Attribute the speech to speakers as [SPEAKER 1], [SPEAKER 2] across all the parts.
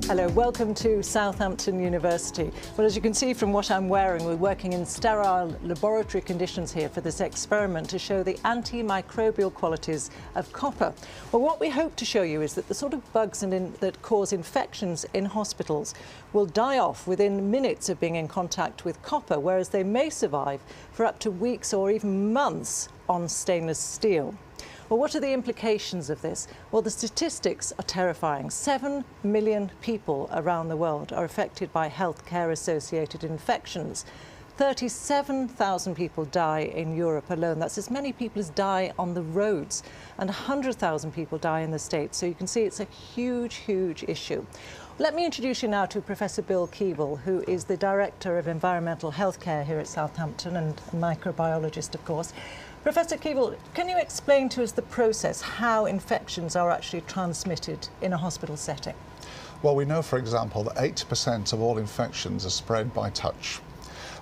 [SPEAKER 1] Hello, welcome to Southampton University. Well, as you can see from what I'm wearing, we're working in sterile laboratory conditions here for this experiment to show the antimicrobial qualities of copper. Well, what we hope to show you is that the sort of bugs that cause infections in hospitals will die off within minutes of being in contact with copper, whereas they may survive for up to weeks or even months on stainless steel. Well, what are the implications of this? Well, the statistics are terrifying. 7 million people around the world are affected by healthcare-associated infections. 37,000 people die in Europe alone. That's as many people as die on the roads. And 100,000 people die in the States. So you can see it's a huge, huge issue. Let me introduce you now to Professor Bill Keeble, who is the Director of Environmental Healthcare here at Southampton and a microbiologist, of course. Professor Keeble, can you explain to us the process, how infections are actually transmitted in a hospital setting?
[SPEAKER 2] Well, we know, for example, that 80% of all infections are spread by touch.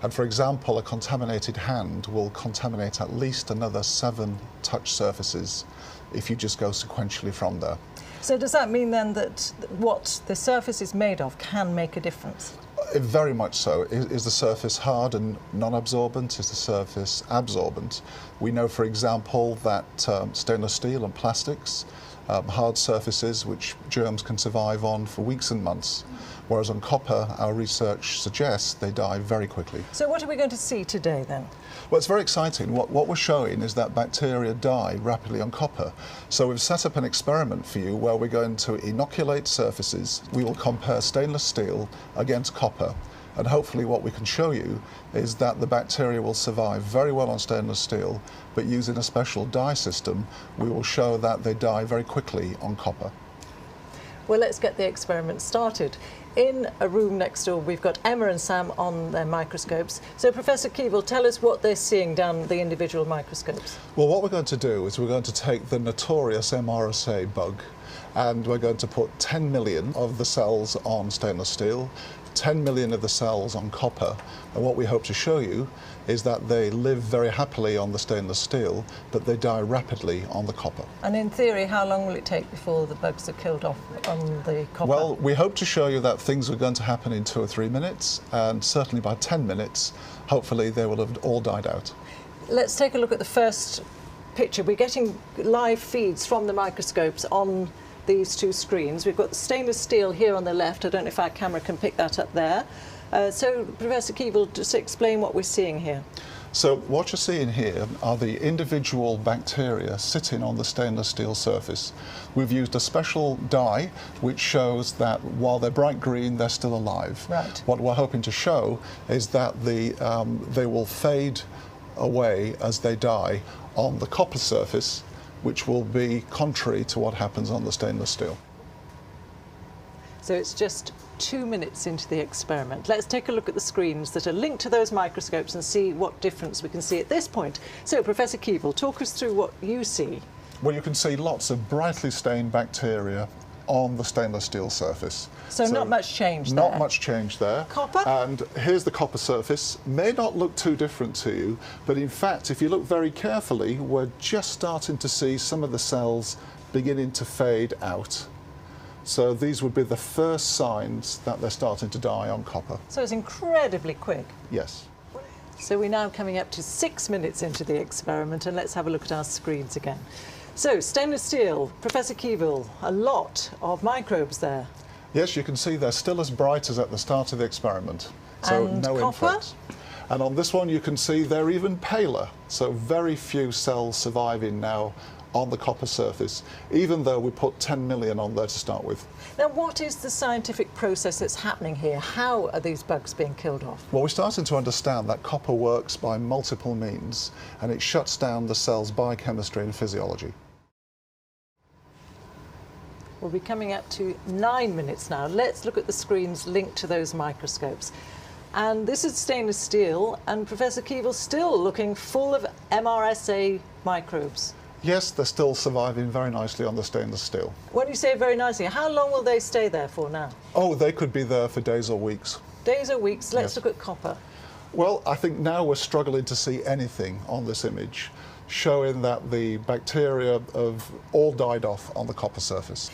[SPEAKER 2] And for example, a contaminated hand will contaminate at least another 7 touch surfaces if you just go sequentially from there.
[SPEAKER 1] So does that mean then that what the surface is made of can make a difference?
[SPEAKER 2] Very much so. Is the surface hard and non-absorbent? Is the surface absorbent? We know, for example, that stainless steel and plastics, hard surfaces which germs can survive on for weeks and months, whereas on copper, our research suggests they die very quickly.
[SPEAKER 1] So what are we going to see today then?
[SPEAKER 2] Well, it's very exciting. What we're showing is that bacteria die rapidly on copper. So we've set up an experiment for you where we're going to inoculate surfaces. We will compare stainless steel against copper. And hopefully what we can show you is that the bacteria will survive very well on stainless steel, but using a special dye system, we will show that they die very quickly on copper.
[SPEAKER 1] Well, let's get the experiment started. In a room next door, we've got Emma and Sam on their microscopes. So, Professor Keeble, tell us what they're seeing down the individual microscopes.
[SPEAKER 2] Well, what we're going to do is we're going to take the notorious MRSA bug, and we're going to put 10 million of the cells on stainless steel, 10 million of the cells on copper, and what we hope to show you is that they live very happily on the stainless steel, but they die rapidly on the copper.
[SPEAKER 1] And in theory, how long will it take before the bugs are killed off on the copper?
[SPEAKER 2] Well, we hope to show you that things are going to happen in 2 or 3 minutes, and certainly by 10 minutes, hopefully they will have all died out. Let's
[SPEAKER 1] take a look at the first picture. We're getting live feeds from the microscopes on these 2 screens. We've got the stainless steel here on the left. I don't know if our camera can pick that up there. So, Professor Keeble, just explain what we're seeing here.
[SPEAKER 2] So what you're seeing here are the individual bacteria sitting on the stainless steel surface. We've used a special dye which shows that while they're bright green, they're still alive.
[SPEAKER 1] Right.
[SPEAKER 2] What we're hoping to show is that they will fade away as they die on the copper surface, which will be contrary to what happens on the stainless steel.
[SPEAKER 1] So it's just 2 minutes into the experiment. Let's take a look at the screens that are linked to those microscopes and see what difference we can see at this point. So, Professor Keeble, talk us through what you see.
[SPEAKER 2] Well, you can see lots of brightly stained bacteria on the stainless steel surface.
[SPEAKER 1] So not much change there?
[SPEAKER 2] Not much change there.
[SPEAKER 1] Copper?
[SPEAKER 2] And here's the copper surface. May not look too different to you, but in fact, if you look very carefully, we're just starting to see some of the cells beginning to fade out. So these would be the first signs that they're starting to die on copper.
[SPEAKER 1] So it's incredibly quick.
[SPEAKER 2] Yes.
[SPEAKER 1] So we're now coming up to 6 minutes into the experiment, and let's have a look at our screens again. So, stainless steel, Professor Keeble, a lot of microbes there.
[SPEAKER 2] Yes, you can see they're still as bright as at the start of the experiment. So
[SPEAKER 1] and
[SPEAKER 2] no
[SPEAKER 1] copper?
[SPEAKER 2] influx. And on this one you can see they're even paler. So very few cells surviving now on the copper surface, even though we put 10 million on there to start with.
[SPEAKER 1] Now, what is the scientific process that's happening here? How are these bugs being killed off?
[SPEAKER 2] Well, we're starting to understand that copper works by multiple means, and it shuts down the cell's biochemistry and physiology.
[SPEAKER 1] We'll be coming up to 9 minutes now. Let's look at the screens linked to those microscopes. And this is stainless steel, and Professor Keeble still looking full of MRSA microbes.
[SPEAKER 2] Yes, they're still surviving very nicely on the stainless steel.
[SPEAKER 1] When you say very nicely, how long will they stay there for now?
[SPEAKER 2] Oh, they could be there for days or weeks.
[SPEAKER 1] Days or weeks. Let's
[SPEAKER 2] Yes.
[SPEAKER 1] look at copper.
[SPEAKER 2] Well, I think now we're struggling to see anything on this image, showing that the bacteria have all died off on the copper surface.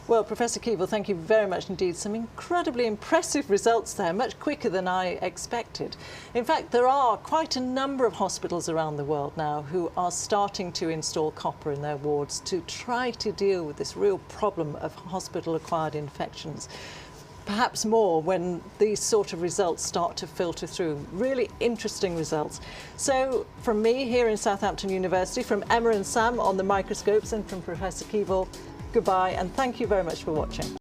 [SPEAKER 1] Well, Professor Keevil, thank you very much indeed. Some incredibly impressive results there, much quicker than I expected. In fact, there are quite a number of hospitals around the world now who are starting to install copper in their wards to try to deal with this real problem of hospital-acquired infections. Perhaps more when these sort of results start to filter through. Really interesting results. So from me here in Southampton University, from Emma and Sam on the microscopes, and from Professor Keevil, goodbye and thank you very much for watching.